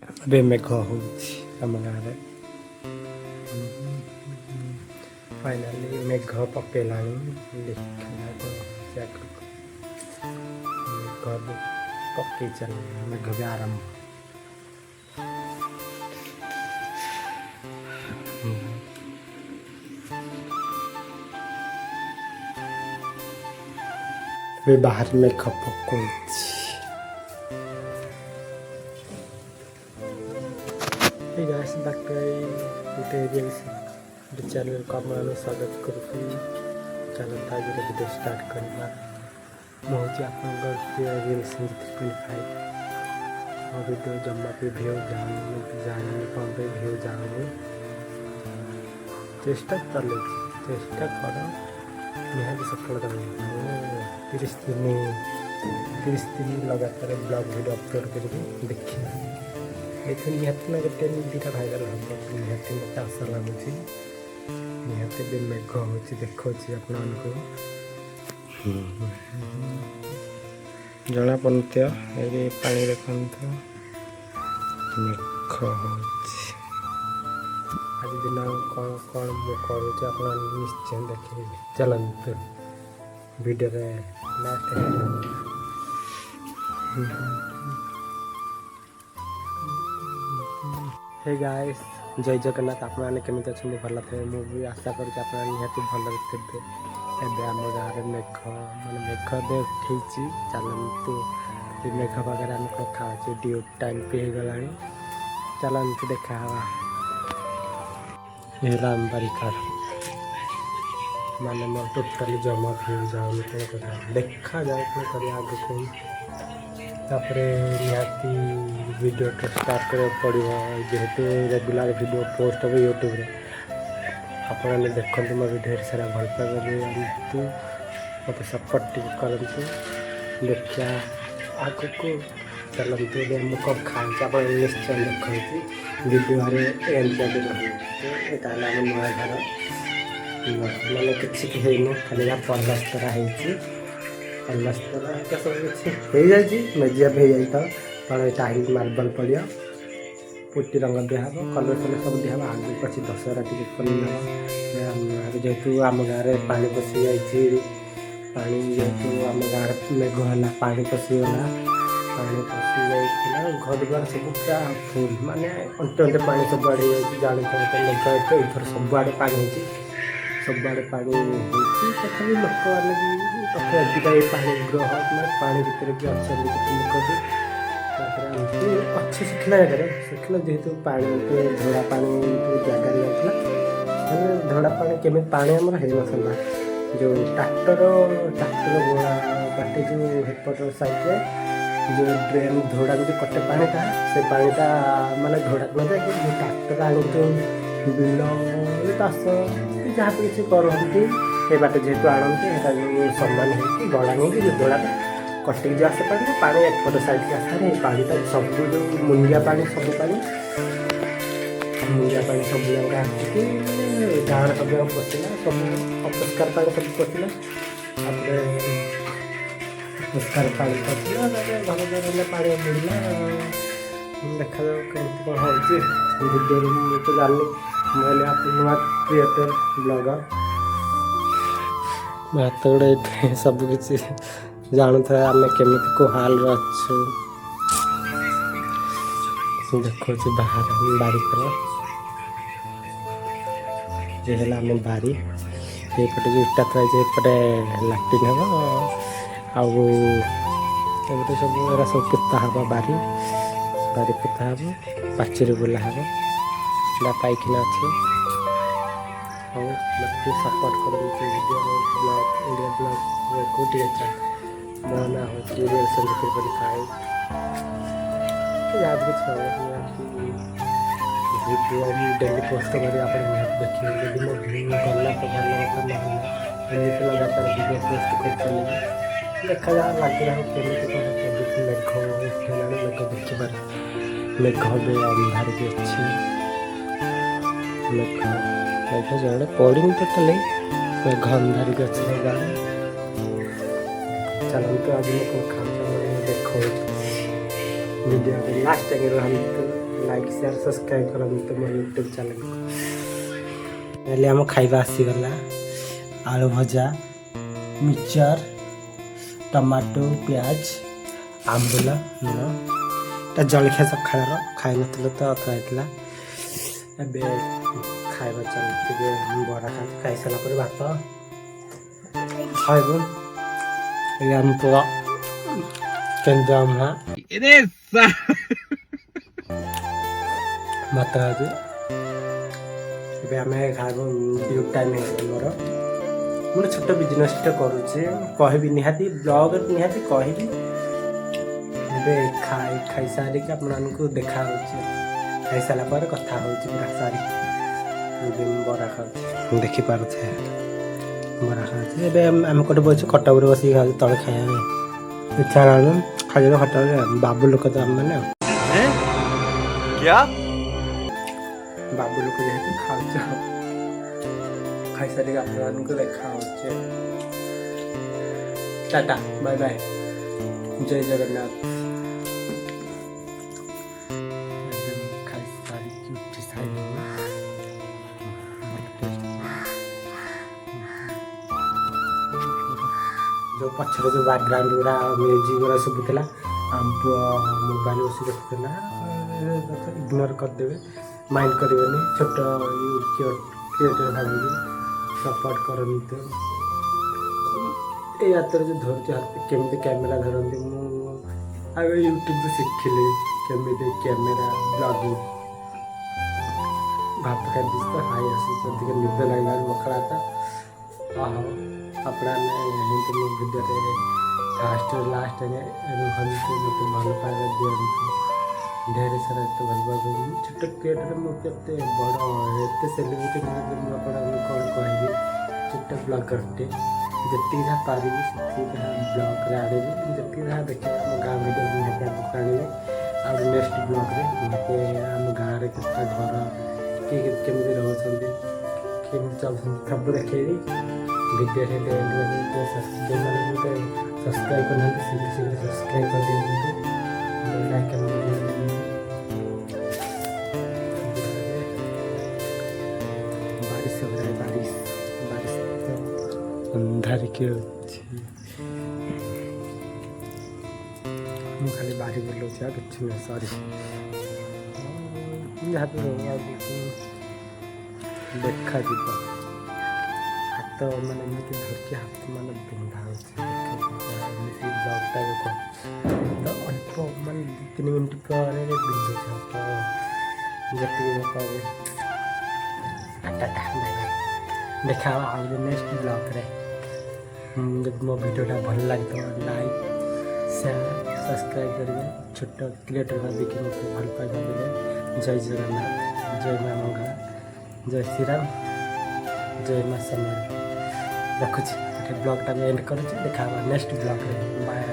ଏବେ ମେଘ ହେଉଛି ଆମ ଗାଁରେ। ଫାଇନାଲି ମେଘ ପକେଇଲାଣି। ମେଘ ପକେଇ ଚାଲିଲା, ମେଘ ବି ଆରମ୍ଭ। ଏବେ ବାହାରେ ମେଘ ପକଉଛି। Hey guys, back to ଗୋଟେ ଚ୍ୟାନେଲକୁ ଆପଣମାନଙ୍କୁ ସ୍ୱାଗତ କରୁଛି। ଚାଲନ୍ତୁ ଆଜିର ଭିଡ଼ିଓ ଷ୍ଟାର୍ଟ କରିବା। ମୁଁ ହେଉଛି ଆପଣଙ୍କ ପ୍ରିୟ ରିଲ୍ସ 3.5। ମୋ ଭିଡ଼ିଓ ଜମା ବି ଭିଉ ଯାଉନି, ଜାଣିନି କ'ଣ ପାଇଁ ଭିଉ ଯାଉନି। ଚେଷ୍ଟା ଚଲେଇଛି, ଚେଷ୍ଟା କର, ନିହାତି ସଫଳତା ମିଳିବ। ମୁଁ 30 ଦିନ ଲଗାତାର ବ୍ଲଗ୍ ଭିଡ଼ିଓ ଅପଲୋଡ଼ କରିବି, ଦେଖିବା। ଏଇଥିରେ ନିହାତି ନା ଗୋଟେ ଦୁଇଟା ଭାଇରାଲ୍ ହେବ, ନିହାତି ମୋତେ ଆଶା ଲାଗୁଛି। ନିହାତି ବି ମେଘ ହେଉଛି, ଦେଖାଉଛି ଆପଣମାନଙ୍କୁ। ଜଣାପଡ଼ୁନଥିବ, ଏଇ ପାଣି ଦେଖନ୍ତୁ, ମେଘ ହେଉଛି। ଆଜି ଦିନ କ'ଣ କ'ଣ ମୁଁ କରୁଛି ଆପଣ ନିଶ୍ଚୟ ଦେଖିବେ। ଚାଲନ୍ତୁ ଭିଡ଼ିଓରେ ଲାଷ୍ଟ। ହେ ଗାଇସ୍, ଜୟ ଜଗନ୍ନାଥ। ଆପଣମାନେ କେମିତି ଅଛନ୍ତି? ଭଲ ଥିବେ, ମୁଁ ବି ଆଶା କରୁଛି ଆପଣମାନେ ନିହାତି ଭଲରେ ଥିବେ। ଏବେ ଆମ ଗାଁରେ ମେଘ ଏବେ ଉଠେଇଛି। ଚାଲନ୍ତୁ ଏ ମେଘ ପାଖରେ ଆମେ କଥା ହେଉଛୁ। ଡ୍ୟୁଟି ଟାଇମ୍ ବି ହେଇଗଲାଣି, ଚାଲନ୍ତୁ ଦେଖା ହେବା। ଏ ହେଲା ଆମ ବାରିକାର, ମୋର ଟୋଟାଲି ଜମା ଭିଉ ଯାଉନି। କ'ଣ କରିବା, ଦେଖାଯାଉ କ'ଣ କରିବା ଆଗକୁ। ତାପରେ ନିହାତି ଭିଡ଼ିଓଟା ଷ୍ଟାର୍ଟ କରିବାକୁ ପଡ଼ିବ, ଯେହେତୁ ରେଗୁଲାର ଭିଡ଼ିଓ ପୋଷ୍ଟ ହେବ ୟୁଟ୍ୟୁବରେ। ଆପଣମାନେ ଦେଖନ୍ତୁ ମୋ ଭିଡ଼ିଓରେ ସାରା ଭଲ ପାଇବା ଦିଅନ୍ତୁ, ମୋତେ ସପୋର୍ଟ ଟିକେ କରନ୍ତୁ। ଦେଖିବା ଆଗକୁ। ଚାଲନ୍ତୁ ଏବେ ମୁଁ କ'ଣ ଖାଉଛି ଆପଣ ନିଶ୍ଚୟ ଦେଖନ୍ତୁ ଭିଡ଼ିଓରେ ଏନ୍ଜୟ ରହିବେ। ଏଇଟା ହେଲା ଆମ ନୂଆ ଘର, ମାନେ କିଛି ହେଇନି, ଖାଲି ପଲସ୍ତରା ହେଇଛି। ପଲସ୍ତରା ଏଟା ସବୁ କିଛି ହେଇଯାଇଛି, ମେଜିଆ ବି ହେଇଯାଇଥିବ। ତଳେ ଟାଇଲ୍ ମାର୍ବଲ ପଡ଼ିବ, ପୁଟି ରଙ୍ଗ ଦିଆହେବ, କଲର୍ ଫଲର୍ ସବୁ ଦିଆହେବ। ଆଗକୁ ଅଛି ଦଶହରା ଟିକେ କରିନେବ। ଯେହେତୁ ଆମ ଗାଁରେ ପାଣି ପଶି ଯାଇଛି, ପାଣି ଯେହେତୁ ଆମ ଗାଁରେ ମେଘ ହେଲା, ପାଣି ପଶିଗଲା। ପାଣି ପଶି ଯାଇଥିଲା, ଘର ଦ୍ୱାର ସବୁ ପୁରା ଫୁଲ୍, ମାନେ ଅଣ୍ଟେ ଅଣ୍ଟେ ପାଣି ସବୁଆଡ଼େ ହେଇଯାଇଛି। ଜାଣିଥିବ ତ ମେଘ ଏଇଥର ସବୁଆଡ଼େ ପାଣି ହେଇଛି, ସବୁଆଡ଼େ ପାଣି ହେଇଛି। ତଥାପି ଲୋକମାନେ ବି ଅଧିକା ଏ ପାଣି ଗ୍ରହ, ମାନେ ପାଣି ଭିତରେ ବି ଅଛନ୍ତି କିଛି ଲୋକ ବି। ତାପରେ ଏମିତି ଅଛି ଶୁଖିଲା ଜାଗାରେ, ଶୁଖିଲା ଯେହେତୁ ପାଣି ଧଡ଼ା ପାଣି ଜାଗାରେ ଯାଉଥିଲା, ମାନେ ଧଡ଼ା ପାଣି କେମିତି ପାଣି ଆମର ହେଇନଥିଲା। ଯେଉଁ ଟ୍ରାକ୍ଟର ଗୋଳା ବାଟେ ଯେଉଁ ହେପଟ ସାଇଡ଼୍ରେ ଯେଉଁ ଡ୍ରେନ୍ ଧଡ଼ାକୁ ଯେଉଁ କଟେ ପାଣିଟା, ସେ ପାଣିଟା ମାନେ ଧଡ଼ାକୁ ନଯାଏ, ଯେଉଁ ଟ୍ରାକ୍ଟର ଆଣିକି ଯେଉଁ ବିଲ ଚାଷ ଯାହା ବି କିଛି କରନ୍ତି ସେ ବାଟେ ଯେହେତୁ ଆଣନ୍ତି, ସେଇଟା ଯେଉଁ ସମାନ ହେଇକି ଗଳା ହେଇକି ଯେଉଁ ଧଡ଼ାଟା କଟିକି ଯେଉଁ ଆସେ ପାଣି ଏପଟ ସାଇଡ଼୍କି ଆସିଥାଏ। ଏ ପାଣିଟା ସବୁ ଯେଉଁ ମୁଣ୍ଡିଆ ପାଣି, ସବୁ ପାଣି ମୁଣ୍ଡିଆ ପାଣି ସବୁ ଯାକ ଆସିକି ଗାଁରେ ସବୁ ଯାକ ପଶିଲା, ସବୁ ଅପରିଷ୍କାର ପାଣି ସବୁ ପଶିଲା। ତାପରେ ପରିଷ୍କାର ପାଣି ପଶିଲା, ତାପରେ ଘର ଦ୍ୱାର ପାଣି ମିଳିଲା। ଦେଖାଯାଉ କେମିତି କ'ଣ ହେଉଛି ଭିଡ଼ିଓରେ। ମୁଁ ତ ଜାଣିନି, ମୁଁ ହେଲେ ନୂଆ କ୍ରିଏଟର୍ ବ୍ଲଗର୍, ହାତ ଗୋଡ଼ ଏଇଥିପାଇଁ ସବୁକିଛି ଜାଣୁଥାଏ ଆମେ କେମିତି କେଉଁ ହାଲରେ ଅଛୁ। ଦେଖାଉଛି ବାରିକର, ଏ ହେଲା ଆମ ବାରି। ଏଇପଟେ ଯେଉଁ ଇଟା ଥୁଆ ହେଇଛି, ଏପଟେ ଲାଟ୍ରିନ୍ ହେବ, ଆଉ ଏପଟେ ସବୁ ଏରା ସବୁ ପୋତା ହେବ। ବାରି ପୋତା ହେବ, ପାଚେରୀ ବୋଲା ହେବ, ପାଇଖାନା ଅଛି। ହଉ, ମୋତେ ସପୋର୍ଟ କରନ୍ତୁ ଭିଡ଼ିଓ ବ୍ଲଗ୍, ଓଡ଼ିଆ ବ୍ଲଗ୍କୁ ଟିକେ। ମୋ ନାଁ ହେଉଛି ରିଲ୍ସ 3.5। ଯାହା ବି କିଛି ଭିଡ଼ିଓ ମୁଁ ଡେଲି ପୋଷ୍ଟ କରି ଆପଣ ନିହାତି ଦେଖିବେ। ଯଦି ମୋ ଭିଡ଼ିଓ ଗଲା ତ ଭଲ କଥା, ନହେଲେ ଏମିତି ଲଗାତାର ଭିଡ଼ିଓ ପୋଷ୍ଟ କରି ଚାଲିବ। ଦେଖାଯାଉ ଲାଗିରହୁ କେମିତି କ'ଣ। କେମିତି ମେଘ ଉଠେଇଲାଣି, ମେଘ ଦେଖିପାରେ, ମେଘ ବି ଅନ୍ଧାର ବି ଅଛି। ମେଘ ଜଣେ ପଡ଼ିନି ଟୋଟାଲି, ମେଘ ଅନ୍ଧାର ବି ଅଛି ଗାଁରେ। ଚାଲନ୍ତୁ ଆଜି ମୁଁ କ'ଣ ଖାଉଛି ଦେଖାଉଛି ଭିଡ଼ିଓ ଲାଷ୍ଟ ଯାକେ ରୁହନ୍ତୁ। लाइक शेयर सब्सक्राइब करते मो यूट्यूब चैनल को आम खाଇବା आसीगला आलू भजा मिक्सचर टमाटो प्याज आंबुला लुण जलखिया सकाळ खाई नथिल तो अथवा होता एबे खाଇବା चलते बड़ा खाई सारा पर भात खाइब ये आम पूरा केंद्राम भात खाऊ ଏବେ ଆମେ ଖାଇବୁ ଡ୍ୟୁଟି ଟାଇମ୍ ହେଇଗଲା ମୋର ଗୋଟେ ଛୋଟ ବିଜନେସ୍ଟେ କରୁଛି କହିବି ନିହାତି ବ୍ଲଗ୍ ନିହାତି କହିବି ଏବେ ଖାଇସାରିକି ଆପଣମାନଙ୍କୁ ଦେଖା ହେଉଛି ଖାଇସାରିଲା ପରେ କଥା ହେଉଛି ପୁରା ସାରିକି ବରା ଖାଉଛି ଦେଖିପାରୁଛେ ବରା ଖାଉଛି ଏବେ ଆମେ କୋଟେ ବସିଛୁ ଖଟ ଉପରେ ବସିକି ଖାଉଛୁ ତଳେ ଖାଇବା ଇଚ୍ଛା ହେଲାଣି ଖାଇଦେବେ ଖଟ ଉପରେ ବାବୁ ଲୋକ ତ ଆମମାନେ ବାବୁ ଲୋକ ଯେହେତୁ ଖାଉଛ ଖାଇସାରିକି ଆପଣମାନଙ୍କୁ ଦେଖା ହେଉଛି ଟାଟା ବାଏ ବାଏ ଜୟ ଜଗନ୍ନାଥ ଖାଇସାରିକି ଉଠି ସାରିଲି जो पछरे जो बैकग्राउंड गुरा म्यूजिक गुरा शुभुला मोबाइल बस देखुला इग्नोर करदेवे माइंड करेंगे छोट क्रिएटर भावी सपोर्ट करते ये हाथ जो धरती हाथ केमी कैमेरा धरती मुझे यूट्यूब शिखिली केमी कैमेरा ब्लॉगिंग भात खाई तो हाई आस निद लगे मखड़ा था अपना भिडियो फास्ट लास्ट रुहतु मत भल पाइबा दिखती ढेर सारा एत भल पाइबा छोट क्रिएटर मुझे बड़ एत सेलिब्रिटी कौन कहबी छोट ब्लगरटे जी पारि से ब्लग्रे आड़े जी देखिए आम गाँव भिडियो निहती आगे आने आउ नेक्स्ट ब्लग्रे निहती आम गाँव में केतना घर किए केमी रोचे केमी चलते सब देखी वीडियो सब्सक्राइब करना शीघ्र शीघ्र सब्सक्राइब कर दिखाते बारिश हो रहा है बारिश बारिश अंधार के खाली बाहरी बोलो किसी ना सॉरी देखा जी तो मैंने एमती धरकी हाथ मान बिंधा ब्लगटा तो अल्प मान 2-3 मिनट पर बिंधु देखा आगे नेक्स्ट ब्लग्रे जब मो भिडियोटा भल लगे लाइक शेयर सब्सक्राइब करेंगे छोट क्रिएटर भाविकी मत भल पाइबा बेले जय जगन्नाथ जय माँ मंगला जय श्री राम जय माँ समय रखुच्छे ब्लॉगटा एंड करुच्छे देखा नेक्स्ट ब्लॉग बाय।